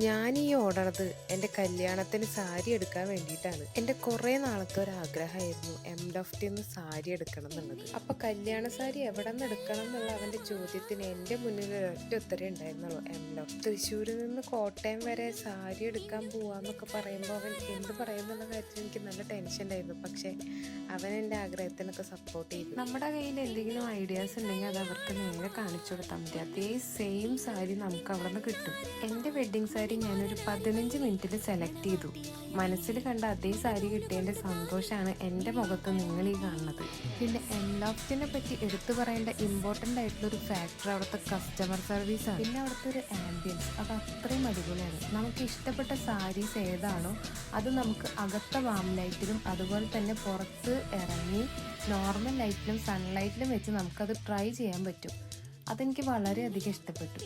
ഞാൻ ഈ ഓടണത് എൻ്റെ കല്യാണത്തിന് സാരി എടുക്കാൻ വേണ്ടിയിട്ടാണ്. എൻ്റെ കുറേ നാളത്തെ ഒരു ആഗ്രഹമായിരുന്നു എംഡോഫ്റ്റിന്ന് സാരി എടുക്കണം എന്നുള്ളത്. അപ്പൊ കല്യാണ സാരി എവിടെ നിന്ന് എടുക്കണം എന്നുള്ള അവൻ്റെ ചോദ്യത്തിന് എൻ്റെ മുന്നിൽ ഒരൊറ്റ ഉത്തരേ ഉണ്ടായിരുന്നുള്ളൂ, എംഡോഫ്റ്റ്. തൃശ്ശൂരിൽ നിന്ന് കോട്ടയം വരെ സാരി എടുക്കാൻ പോവാന്നൊക്കെ പറയുമ്പോൾ അവൻ എന്ത് പറയുന്നുള്ള കാര്യത്തിൽ എനിക്ക് നല്ല ടെൻഷൻ ഉണ്ടായിരുന്നു. പക്ഷേ അവൻ എൻ്റെ ആഗ്രഹത്തിനൊക്കെ സപ്പോർട്ട് ചെയ്തു. നമ്മുടെ കയ്യിൽ എന്തെങ്കിലും ഐഡിയാസ് ഉണ്ടെങ്കിൽ അത് അവർക്ക് നേരെ കാണിച്ചു കൊടുത്താൽ മതി. അതേ സെയിം സാരി നമുക്ക് അവിടെ നിന്ന് കിട്ടും. എൻ്റെ വെഡ്ഡിങ് സാരി ഞാനൊരു 15 മിനിറ്റിൽ സെലക്ട് ചെയ്തു. മനസ്സിൽ കണ്ട അതേ സാരി കിട്ടിയതിൻ്റെ സന്തോഷമാണ് എൻ്റെ മുഖത്ത് നിങ്ങൾ ഈ കാണുന്നത്. പിന്നെ എംലോഫ്റ്റിനെ പറ്റി എടുത്തു പറയേണ്ട ഇമ്പോർട്ടൻ്റ് ആയിട്ടുള്ള ഒരു ഫാക്ടർ അവിടുത്തെ കസ്റ്റമർ സർവീസാണ്. പിന്നെ അവിടുത്തെ ഒരു ആംബിയൻസ് അത് അത്രയും അടിപൊളിയാണ്. നമുക്ക് ഇഷ്ടപ്പെട്ട സാരീസ് ഏതാണോ അത് നമുക്ക് അകത്ത വാം ലൈറ്റിലും അതുപോലെ തന്നെ പുറത്ത് ഇറങ്ങി നോർമൽ ലൈറ്റിലും സൺലൈറ്റിലും വെച്ച് നമുക്കത് ട്രൈ ചെയ്യാൻ പറ്റും. അതെനിക്ക് വളരെയധികം ഇഷ്ടപ്പെട്ടു.